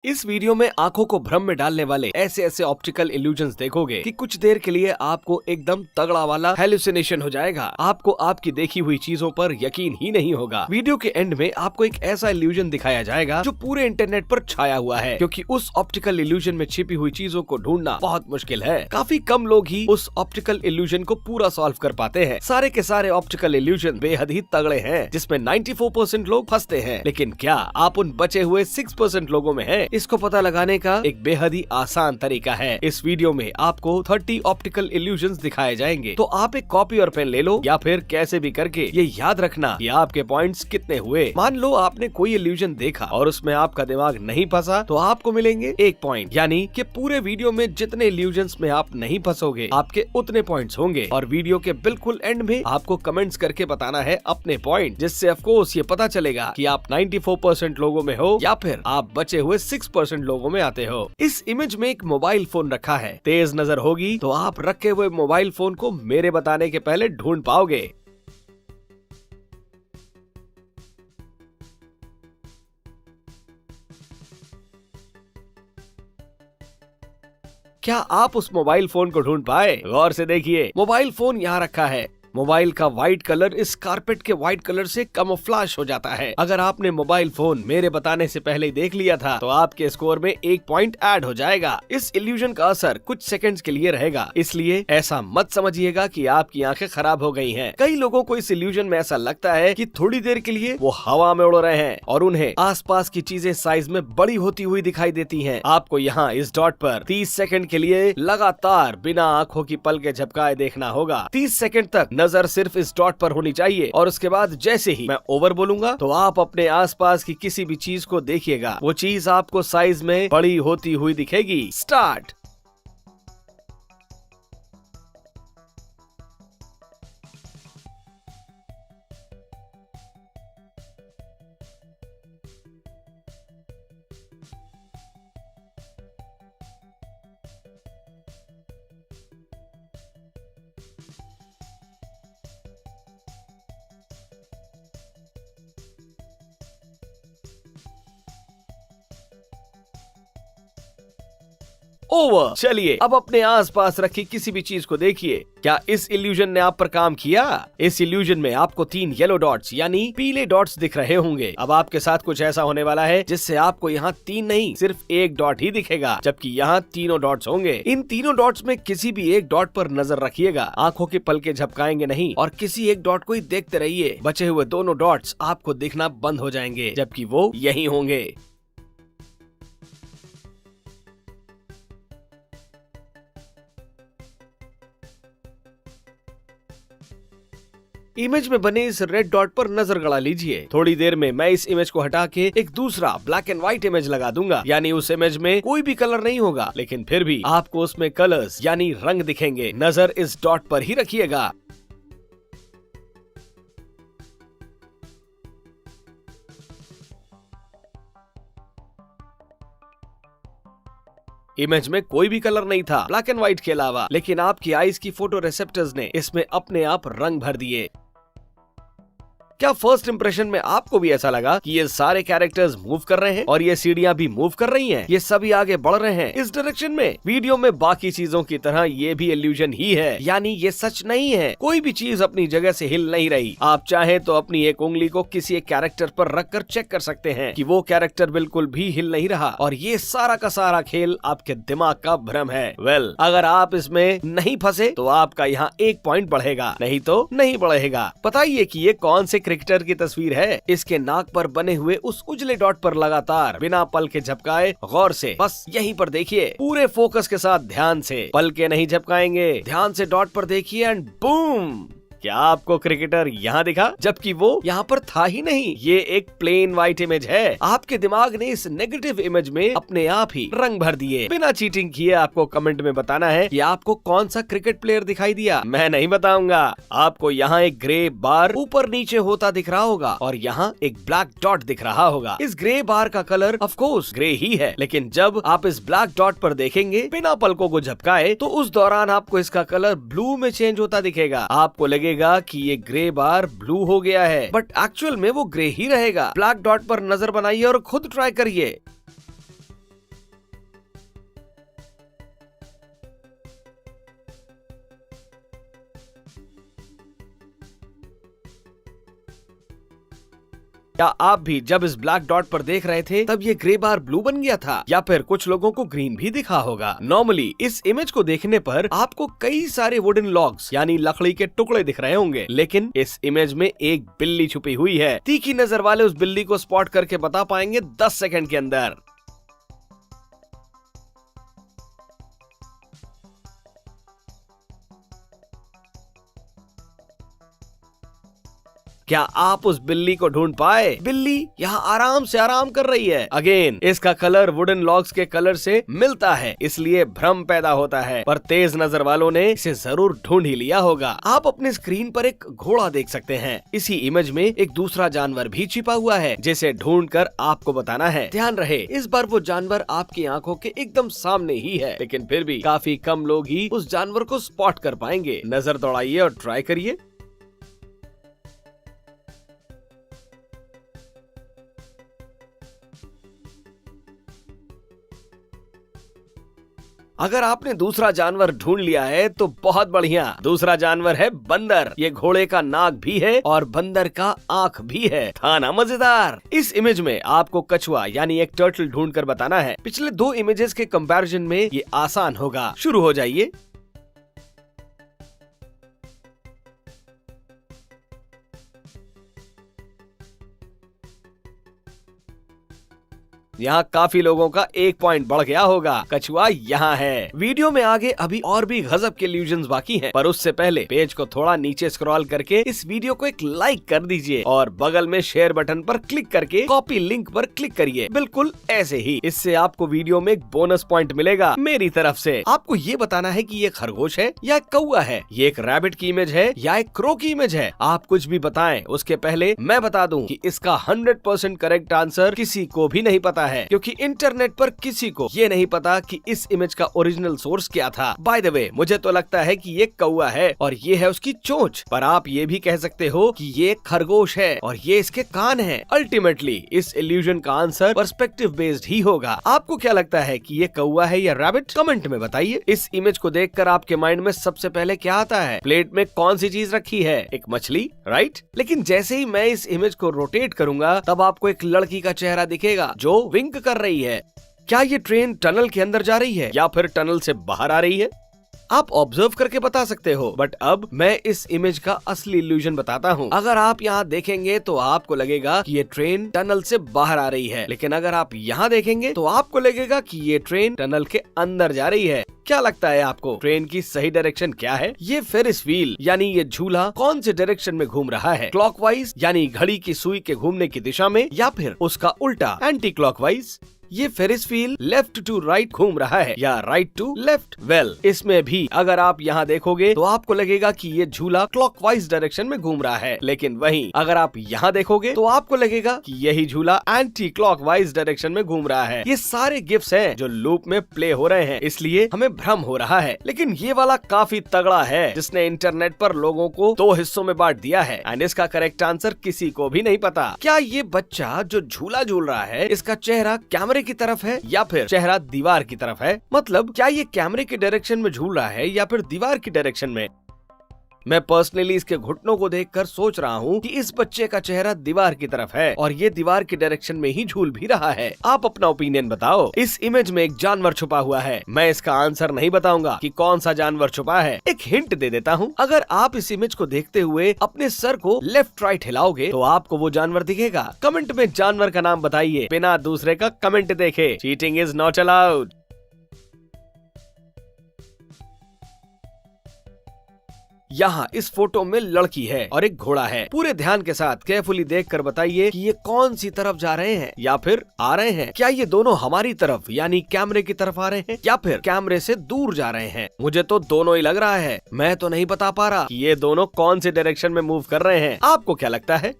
इस वीडियो में आंखों को भ्रम में डालने वाले ऐसे ऐसे ऑप्टिकल इल्यूजन्स देखोगे कि कुछ देर के लिए आपको एकदम तगड़ा वाला हेलुसिनेशन हो जाएगा। आपको आपकी देखी हुई चीजों पर यकीन ही नहीं होगा। वीडियो के एंड में आपको एक ऐसा इल्यूजन दिखाया जाएगा जो पूरे इंटरनेट पर छाया हुआ है, क्योंकि उस ऑप्टिकल इल्यूजन में छिपी हुई चीजों को ढूंढना बहुत मुश्किल है। काफी कम लोग ही उस ऑप्टिकल इल्यूजन को पूरा सॉल्व कर पाते हैं। सारे के सारे ऑप्टिकल इल्यूजन बेहद ही तगड़े हैं, जिसमें 94% लोग फंसते हैं। लेकिन क्या आप उन बचे हुए 6% लोगों में हैं? इसको पता लगाने का एक बेहद ही आसान तरीका है। इस वीडियो में आपको 30 ऑप्टिकल इल्यूजन्स दिखाए जाएंगे, तो आप एक कॉपी और पेन ले लो, या फिर कैसे भी करके ये याद रखना कि आपके पॉइंट्स कितने हुए। मान लो आपने कोई इल्यूजन देखा और उसमें आपका दिमाग नहीं फंसा, तो आपको मिलेंगे 1 पॉइंट। यानी कि पूरे वीडियो में जितने इल्यूजन्स में आप नहीं फंसोगे, आपके उतने पॉइंट्स होंगे। और वीडियो के बिल्कुल एंड में आपको कमेंट्स करके बताना है अपने पॉइंट, जिससे ऑफ कोर्स ये पता चलेगा कि आप 94% लोगों में हो या फिर आप बचे हुए 6% लोगों में आते हो। इस इमेज में एक मोबाइल फोन रखा है। तेज नजर होगी तो आप रखे हुए मोबाइल फोन को मेरे बताने के पहले ढूंढ पाओगे। क्या आप उस मोबाइल फोन को ढूंढ पाए? गौर से देखिए, मोबाइल फोन यहाँ रखा है। मोबाइल का व्हाइट कलर इस कारपेट के व्हाइट कलर से कैमोफ्लेज हो जाता है। अगर आपने मोबाइल फोन मेरे बताने से पहले ही देख लिया था, तो आपके स्कोर में 1 पॉइंट ऐड हो जाएगा। इस इल्यूजन का असर कुछ सेकंड्स के लिए रहेगा, इसलिए ऐसा मत समझिएगा कि आपकी आंखें खराब हो गई हैं। कई लोगों को इस इल्यूजन में ऐसा लगता है कि थोड़ी देर के लिए वो हवा में उड़ रहे हैं और उन्हें आसपास की चीजें साइज में बड़ी होती हुई दिखाई देती हैं। आपको यहाँ इस डॉट पर 30 सेकंड के लिए लगातार बिना आंखों की पलकें झपकाए देखना होगा। 30 सेकंड तक नजर सिर्फ इस डॉट पर होनी चाहिए, और उसके बाद जैसे ही मैं ओवर बोलूंगा तो आप अपने आसपास की किसी भी चीज को देखिएगा। वो चीज आपको साइज में बड़ी होती हुई दिखेगी। स्टार्ट। ओवर। चलिए अब अपने आसपास रखी किसी भी चीज को देखिए। क्या इस इल्यूजन ने आप पर काम किया? इस इल्यूजन में आपको 3 येलो डॉट्स यानी पीले डॉट्स दिख रहे होंगे। अब आपके साथ कुछ ऐसा होने वाला है जिससे आपको यहाँ 3 नहीं, सिर्फ 1 डॉट ही दिखेगा, जबकि यहाँ तीनों डॉट्स होंगे। इन तीनों डॉट्स में किसी भी एक डॉट पर नजर रखिएगा। आंखों की पलकें झपकाएंगे नहीं और किसी एक डॉट को ही देखते रहिए। बचे हुए दोनों डॉट्स आपको दिखना बंद हो जाएंगे, जबकि वो यही होंगे। इमेज में बने इस रेड डॉट पर नजर गड़ा लीजिए। थोड़ी देर में मैं इस इमेज को हटा के एक दूसरा ब्लैक एंड व्हाइट इमेज लगा दूंगा। यानी उस इमेज में कोई भी कलर नहीं होगा, लेकिन फिर भी आपको उसमें कलर्स यानी रंग दिखेंगे। नजर इस डॉट पर ही रखिएगा। इमेज में कोई भी कलर नहीं था ब्लैक एंड व्हाइट के अलावा, लेकिन आपकी आईज की फोटो रिसेप्टर्स ने इसमें अपने आप रंग भर दिए। क्या फर्स्ट इंप्रेशन में आपको भी ऐसा लगा कि ये सारे कैरेक्टर्स मूव कर रहे हैं और ये सीढ़ियां भी मूव कर रही हैं? ये सभी आगे बढ़ रहे हैं इस डायरेक्शन में। वीडियो में बाकी चीजों की तरह ये भी इल्यूजन ही है, यानी ये सच नहीं है। कोई भी चीज अपनी जगह से हिल नहीं रही। आप चाहें तो अपनी एक उंगली को किसी एक कैरेक्टर पर रखकर चेक कर सकते हैं कि वो कैरेक्टर बिल्कुल भी हिल नहीं रहा, और ये सारा का सारा खेल आपके दिमाग का भ्रम है। वेल, अगर आप इसमें नहीं फंसे तो आपका यहाँ 1 पॉइंट बढ़ेगा, नहीं तो नहीं बढ़ेगा। बताइए कि ये कौन से क्रिकेटर की तस्वीर है? इसके नाक पर बने हुए उस उजले डॉट पर लगातार बिना पल के झपकाए गौर से बस यहीं पर देखिए। पूरे फोकस के साथ ध्यान से, पल के नहीं झपकाएंगे, ध्यान से डॉट पर देखिए एंड बूम। क्या आपको क्रिकेटर यहाँ दिखा, जबकि वो यहाँ पर था ही नहीं? ये एक प्लेन व्हाइट इमेज है। आपके दिमाग ने इस नेगेटिव इमेज में अपने आप ही रंग भर दिए। बिना चीटिंग किए आपको कमेंट में बताना है कि आपको कौन सा क्रिकेट प्लेयर दिखाई दिया। मैं नहीं बताऊंगा। आपको यहाँ एक ग्रे बार ऊपर नीचे होता दिख रहा होगा और यहाँ एक ब्लैक डॉट दिख रहा होगा। इस ग्रे बार का कलर ऑफ कोर्स ग्रे ही है, लेकिन जब आप इस ब्लैक डॉट पर देखेंगे बिना पलकों को झपकाए, तो उस दौरान आपको इसका कलर ब्लू में चेंज होता दिखेगा। आपको लगे कि ये ग्रे बार ब्लू हो गया है, बट एक्चुअल में वो ग्रे ही रहेगा। ब्लैक डॉट पर नजर बनाइए और खुद ट्राई करिए। क्या आप भी जब इस ब्लैक डॉट पर देख रहे थे तब ये ग्रे बार ब्लू बन गया था, या फिर कुछ लोगों को ग्रीन भी दिखा होगा? नॉर्मली इस इमेज को देखने पर आपको कई सारे वुडन लॉग्स यानी लकड़ी के टुकड़े दिख रहे होंगे, लेकिन इस इमेज में एक बिल्ली छुपी हुई है। तीखी नजर वाले उस बिल्ली को स्पॉट करके बता पाएंगे 10 सेकंड के अंदर। क्या आप उस बिल्ली को ढूंढ पाए? बिल्ली यहाँ आराम से आराम कर रही है। अगेन इसका कलर वुडन लॉग्स के कलर से मिलता है, इसलिए भ्रम पैदा होता है, पर तेज नजर वालों ने इसे जरूर ढूंढ ही लिया होगा। आप अपने स्क्रीन पर एक घोड़ा देख सकते हैं। इसी इमेज में एक दूसरा जानवर भी छिपा हुआ है, जिसे ढूंढकर आपको बताना है। ध्यान रहे, इस बार वो जानवर आपकी आंखों के एकदम सामने ही है, लेकिन फिर भी काफी कम लोग ही उस जानवर को स्पॉट कर पाएंगे। नजर दौड़ाइए और ट्राई करिए। अगर आपने दूसरा जानवर ढूंढ लिया है तो बहुत बढ़िया। दूसरा जानवर है बंदर। ये घोड़े का नाक भी है और बंदर का आंख भी है। था ना मजेदार? इस इमेज में आपको कछुआ यानी एक टर्टल ढूंढकर बताना है। पिछले 2 इमेजेस के कंपैरिजन में ये आसान होगा। शुरू हो जाइए। यहाँ काफी लोगों का 1 पॉइंट बढ़ गया होगा। कछुआ यहाँ है। वीडियो में आगे अभी और भी गजब के इल्यूजन्स बाकी हैं, पर उससे पहले पेज को थोड़ा नीचे स्क्रॉल करके इस वीडियो को एक लाइक कर दीजिए और बगल में शेयर बटन पर क्लिक करके कॉपी लिंक पर क्लिक करिए। बिल्कुल ऐसे ही। इससे आपको वीडियो में एक बोनस पॉइंट मिलेगा मेरी तरफ से। आपको ये बताना है कि ये खरगोश है या कौआ है, ये एक रैबिट की इमेज है या एक क्रो की इमेज है। आप कुछ भी बताएं, उसके पहले मैं बता दूं कि इसका 100% करेक्ट आंसर किसी को भी नहीं पता है, क्योंकि इंटरनेट पर किसी को ये नहीं पता कि इस इमेज का ओरिजिनल सोर्स क्या था। बाय द वे, मुझे तो लगता है कि ये कौआ है और ये है उसकी चोंच, पर आप ये भी कह सकते हो कि ये खरगोश है और ये इसके कान है। अल्टीमेटली इस इल्यूजन का आंसर पर्सपेक्टिव बेस्ड ही होगा। आपको क्या लगता है कि ये कौआ है या रैबिट? कमेंट में बताइए। इस इमेज को देखकर आपके माइंड में सबसे पहले क्या आता है? प्लेट में कौन सी चीज रखी है? एक मछली, राइट? लेकिन जैसे ही मैं इस इमेज को रोटेट करूंगा तब आपको एक लड़की का चेहरा दिखेगा जो विंक कर रही है। क्या ये ट्रेन टनल के अंदर जा रही है या फिर टनल से बाहर आ रही है? आप ऑब्जर्व करके बता सकते हो। बट अब मैं इस इमेज का असली इल्यूजन बताता हूँ। अगर आप यहाँ देखेंगे तो आपको लगेगा कि ये ट्रेन टनल से बाहर आ रही है, लेकिन अगर आप यहाँ देखेंगे तो आपको लगेगा कि ये ट्रेन टनल के अंदर जा रही है। क्या लगता है आपको ट्रेन की सही डायरेक्शन क्या है? ये फेरिस व्हील यानी ये झूला कौन से डायरेक्शन में घूम रहा है? क्लॉकवाइज यानी घड़ी की सुई के घूमने की दिशा में, या फिर उसका उल्टा एंटी क्लॉकवाइज? ये Ferris wheel left to right घूम रहा है या राइट टू लेफ्ट? वेल, इसमें भी अगर आप यहाँ देखोगे तो आपको लगेगा कि ये झूला क्लॉकवाइज डायरेक्शन में घूम रहा है, लेकिन वहीं अगर आप यहाँ देखोगे तो आपको लगेगा कि यही झूला एंटी क्लॉकवाइज डायरेक्शन में घूम रहा है। ये सारे गिफ्ट्स हैं जो लूप में प्ले हो रहे हैं, इसलिए हमें भ्रम हो रहा है। लेकिन ये वाला काफी तगड़ा है, जिसने इंटरनेट पर लोगों को 2 हिस्सों में बांट दिया है एंड इसका करेक्ट आंसर किसी को भी नहीं पता। क्या ये बच्चा जो झूला झूल रहा है, इसका चेहरा कैमरे की तरफ है या फिर चेहरा दीवार की तरफ है? मतलब क्या ये कैमरे के डायरेक्शन में झूल रहा है या फिर दीवार की डायरेक्शन में? मैं पर्सनली इसके घुटनों को देखकर सोच रहा हूँ कि इस बच्चे का चेहरा दीवार की तरफ है और ये दीवार की डायरेक्शन में ही झूल भी रहा है। आप अपना ओपिनियन बताओ। इस इमेज में एक जानवर छुपा हुआ है। मैं इसका आंसर नहीं बताऊंगा कि कौन सा जानवर छुपा है। एक हिंट दे देता हूँ। अगर आप इस इमेज को देखते हुए अपने सर को लेफ्ट राइट हिलाओगे तो आपको वो जानवर दिखेगा। कमेंट में जानवर का नाम बताइए बिना दूसरे का कमेंट देखे। Cheating is not allowed. यहाँ इस फोटो में लड़की है और एक घोड़ा है। पूरे ध्यान के साथ केयरफुली देखकर बताइए कि ये कौन सी तरफ जा रहे हैं या फिर आ रहे हैं। क्या ये दोनों हमारी तरफ यानी कैमरे की तरफ आ रहे हैं या फिर कैमरे से दूर जा रहे हैं? मुझे तो दोनों ही लग रहा है। मैं तो नहीं बता पा रहा कि ये दोनों कौन से डायरेक्शन में मूव कर रहे हैं। आपको क्या लगता है?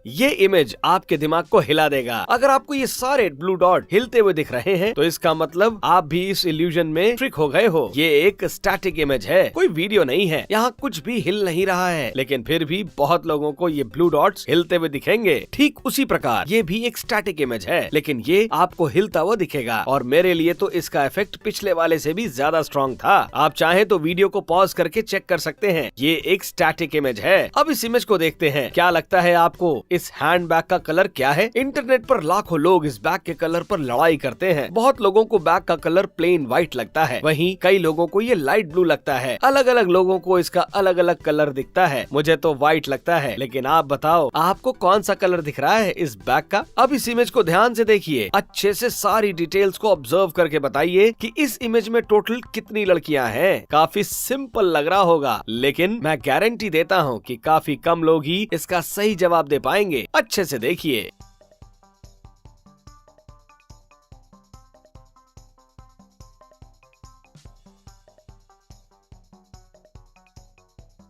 ये इमेज आपके दिमाग को हिला देगा। अगर आपको ये सारे ब्लू डॉट हिलते हुए दिख रहे हैं तो इसका मतलब आप भी इस इल्यूजन में ट्रिक हो गए हो। ये एक स्टैटिक इमेज है, कोई वीडियो नहीं है, यहाँ कुछ भी हिल नहीं रहा है, लेकिन फिर भी बहुत लोगों को ये ब्लू डॉट्स हिलते हुए दिखेंगे। ठीक उसी प्रकार ये भी एक स्टैटिक इमेज है, लेकिन ये आपको हिलता हुआ दिखेगा और मेरे लिए तो इसका इफेक्ट पिछले वाले से भी ज्यादा स्ट्रॉन्ग था। आप चाहे तो वीडियो को पॉज करके चेक कर सकते हैं। ये एक स्टैटिक इमेज है। अब इस इमेज को देखते हैं। क्या लगता है आपको इस हैंड बैग का कलर क्या है? इंटरनेट पर लाखों लोग इस बैग के कलर पर लड़ाई करते हैं। बहुत लोगों को बैग का कलर प्लेन व्हाइट लगता है, वहीं कई लोगों को ये लाइट ब्लू लगता है। अलग अलग लोगों को इसका अलग अलग कलर दिखता है। मुझे तो व्हाइट लगता है, लेकिन आप बताओ आपको कौन सा कलर दिख रहा है इस बैग का? अब इस इमेज को ध्यान से देखिए, अच्छे से सारी डिटेल्स को ऑब्जर्व करके बताइए कि इस इमेज में टोटल कितनी लड़कियां हैं। काफी सिंपल लग रहा होगा, लेकिन मैं गारंटी देता हूँ कि काफी कम लोग ही इसका सही जवाब दे पाएंगे। अच्छे से देखिए।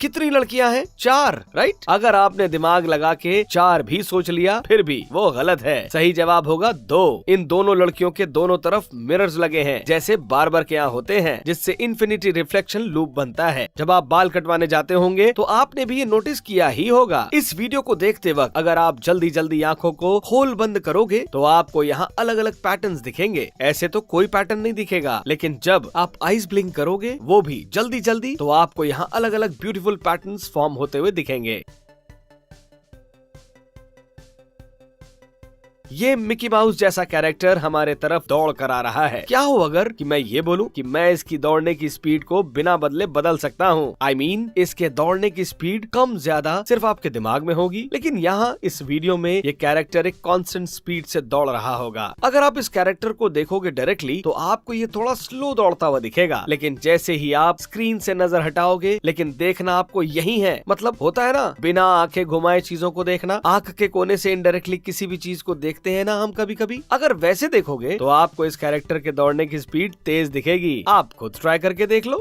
कितनी लड़कियां हैं? 4, राइट? अगर आपने दिमाग लगा के 4 भी सोच लिया फिर भी वो गलत है। सही जवाब होगा 2। इन दोनों लड़कियों के दोनों तरफ मिरर्स लगे हैं, जैसे बार्बर के यहाँ होते हैं, जिससे इन्फिनिटी रिफ्लेक्शन लूप बनता है। जब आप बाल कटवाने जाते होंगे तो आपने भी ये नोटिस किया ही होगा। इस वीडियो को देखते वक्त अगर आप जल्दी जल्दी आंखों को खोल बंद करोगे तो आपको यहाँ अलग अलग पैटर्न्स दिखेंगे। ऐसे तो कोई पैटर्न नहीं दिखेगा, लेकिन जब आप आईज ब्लिंक करोगे, वो भी जल्दी जल्दी, तो आपको यहाँ अलग अलग ब्यूटीफुल पैटर्न्स फॉर्म होते हुए दिखेंगे। ये मिकी माउस जैसा कैरेक्टर हमारे तरफ दौड़ कर आ रहा है। क्या हो अगर कि मैं ये बोलूं कि मैं इसकी दौड़ने की स्पीड को बिना बदले बदल सकता हूँ। I mean, इसके दौड़ने की स्पीड कम ज्यादा सिर्फ आपके दिमाग में होगी, लेकिन यहाँ इस वीडियो में ये कैरेक्टर एक कांस्टेंट स्पीड से दौड़ रहा होगा। अगर आप इस कैरेक्टर को देखोगे डायरेक्टली तो आपको ये थोड़ा स्लो दौड़ता हुआ दिखेगा, लेकिन जैसे ही आप स्क्रीन से नजर हटाओगे, लेकिन देखना आपको यही है। मतलब होता है ना, बिना आंखें घुमाए चीजों को देखना। आंख के कोने से इनडायरेक्टली किसी भी चीज को देखते हैं ना हम कभी कभी। अगर वैसे देखोगे तो आपको इस कैरेक्टर के दौड़ने की स्पीड तेज दिखेगी। आप खुद ट्राई करके देख लो।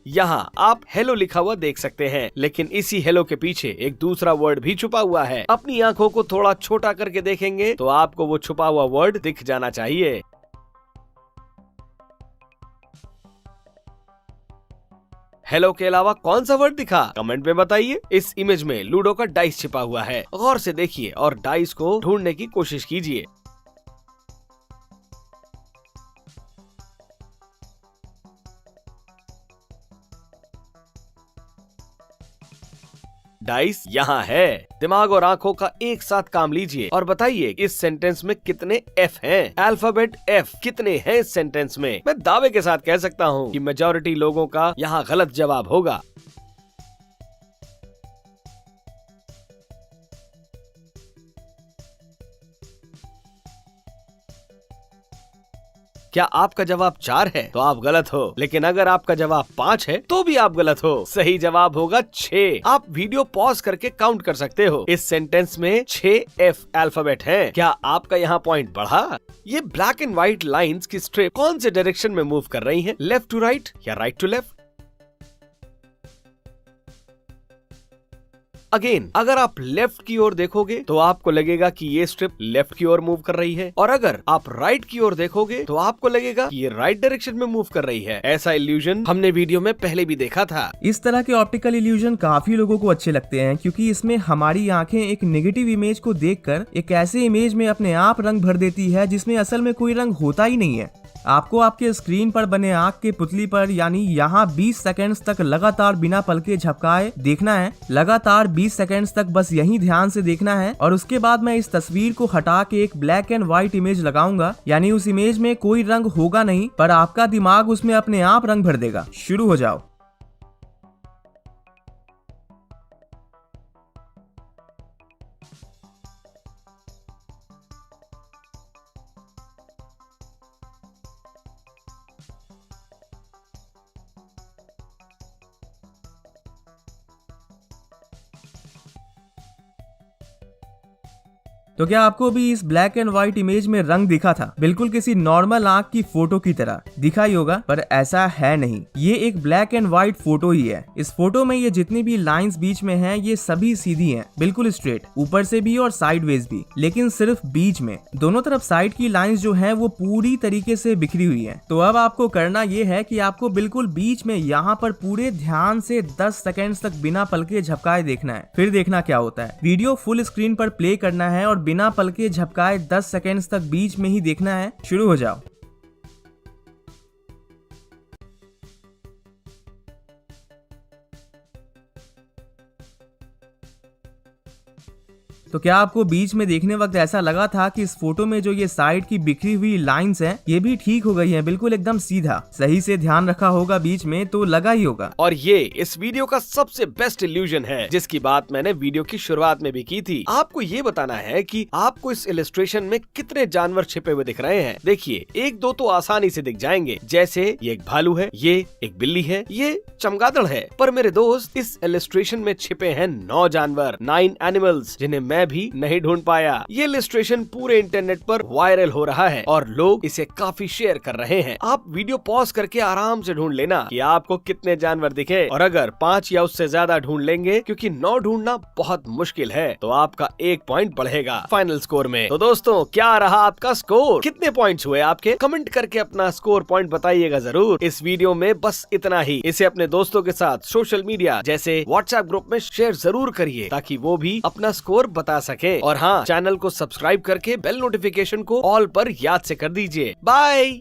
यहाँ आप हेलो लिखा हुआ देख सकते हैं, लेकिन इसी हेलो के पीछे एक दूसरा वर्ड भी छुपा हुआ है। अपनी आंखों को थोड़ा छोटा करके देखेंगे तो आपको वो छुपा हुआ वर्ड दिख जाना चाहिए। हेलो के अलावा कौन सा वर्ड दिखा? कमेंट में बताइए। इस इमेज में लूडो का डाइस छिपा हुआ है। गौर से देखिए और डाइस को ढूंढने की कोशिश कीजिए। डाइस यहाँ है। दिमाग और आंखों का एक साथ काम लीजिए और बताइए इस सेंटेंस में कितने एफ हैं? अल्फाबेट एफ कितने हैं इस सेंटेंस में? मैं दावे के साथ कह सकता हूँ कि मेजॉरिटी लोगों का यहाँ गलत जवाब होगा। क्या आपका जवाब 4 है तो आप गलत हो, लेकिन अगर आपका जवाब 5 है तो भी आप गलत हो। सही जवाब होगा 6। आप वीडियो पॉज करके काउंट कर सकते हो। इस सेंटेंस में 6 एफ अल्फाबेट हैं। क्या आपका यहाँ पॉइंट बढ़ा? ये ब्लैक एंड व्हाइट लाइंस की स्ट्रिप कौन से डायरेक्शन में मूव कर रही हैं? लेफ्ट टू राइट या राइट टू लेफ्ट? अगेन, अगर आप लेफ्ट की ओर देखोगे तो आपको लगेगा कि ये स्ट्रिप लेफ्ट की ओर मूव कर रही है, और अगर आप राइट की ओर देखोगे तो आपको लगेगा कि ये राइट डायरेक्शन में मूव कर रही है। ऐसा इल्यूजन हमने वीडियो में पहले भी देखा था। इस तरह के ऑप्टिकल इल्यूजन काफी लोगों को अच्छे लगते हैं, क्योंकि इसमें हमारी आंखें एक नेगेटिव इमेज को देखकर एक ऐसे इमेज में अपने आप रंग भर देती है जिसमें असल में कोई रंग होता ही नहीं है। आपको आपके स्क्रीन पर बने आंख के पुतली पर यानी यहाँ 20 सेकंड्स तक लगातार बिना पलके झपकाए देखना है। लगातार 20 सेकंड्स तक बस यही ध्यान से देखना है, और उसके बाद मैं इस तस्वीर को हटा के एक ब्लैक एंड व्हाइट इमेज लगाऊंगा। यानी उस इमेज में कोई रंग होगा नहीं, पर आपका दिमाग उसमें अपने आप रंग भर देगा। शुरू हो जाओ। तो क्या आपको भी इस ब्लैक एंड व्हाइट इमेज में रंग दिखा था? बिल्कुल किसी नॉर्मल आंख की फोटो की तरह दिखा ही होगा, पर ऐसा है नहीं। ये एक ब्लैक एंड व्हाइट फोटो ही है। इस फोटो में ये जितनी भी लाइंस बीच में हैं, ये सभी सीधी हैं, बिल्कुल स्ट्रेट, ऊपर से भी और साइडवेज भी, लेकिन सिर्फ बीच में। दोनों तरफ साइड की लाइंस जो हैं वो पूरी तरीके से बिखरी हुई हैं। तो अब आपको करना ये है कि आपको बिल्कुल बीच में यहाँ पर पूरे ध्यान से 10 सेकेंड्स तक बिना पलके झपकाए देखना है, फिर देखना क्या होता है। वीडियो फुल स्क्रीन पर प्ले करना है और बिना पलके झपकाए 10 सेकेंड्स तक बीच में ही देखना है। शुरू हो जाओ। तो क्या आपको बीच में देखने वक्त ऐसा लगा था कि इस फोटो में जो ये साइड की बिखरी हुई लाइंस हैं, ये भी ठीक हो गई हैं, बिल्कुल एकदम सीधा? सही से ध्यान रखा होगा बीच में तो लगा ही होगा। और ये इस वीडियो का सबसे बेस्ट इल्यूजन है, जिसकी बात मैंने वीडियो की शुरुआत में भी की थी। आपको ये बताना है कि आपको इस इलस्ट्रेशन में कितने जानवर छिपे हुए दिख रहे हैं। देखिए, एक दो तो आसानी से दिख जाएंगे, जैसे ये एक भालू है, ये एक बिल्ली है, ये चमगादड़ है। पर मेरे दोस्त, इस इलस्ट्रेशन में छिपे हैं 9 जानवर, 9 एनिमल्स, जिन्हें मैं भी नहीं ढूंढ पाया। ये इलस्ट्रेशन पूरे इंटरनेट पर वायरल हो रहा है और लोग इसे काफी शेयर कर रहे हैं। आप वीडियो पॉज करके आराम से ढूंढ लेना कि आपको कितने जानवर दिखे, और अगर 5 या उससे ज्यादा ढूंढ लेंगे, क्योंकि 9 ढूंढना बहुत मुश्किल है, तो आपका 1 पॉइंट बढ़ेगा फाइनल स्कोर में। तो दोस्तों, क्या रहा आपका स्कोर? कितने पॉइंट्स हुए आपके? कमेंट करके अपना स्कोर पॉइंट बताइएगा जरूर। इस वीडियो में बस इतना ही। इसे अपने दोस्तों के साथ सोशल मीडिया जैसे व्हाट्सएप ग्रुप में शेयर जरूर करिए, ताकि वो भी अपना स्कोर बता सके। और हाँ, चैनल को सब्सक्राइब करके बेल नोटिफिकेशन को ऑल पर याद से कर दीजिए। बाय।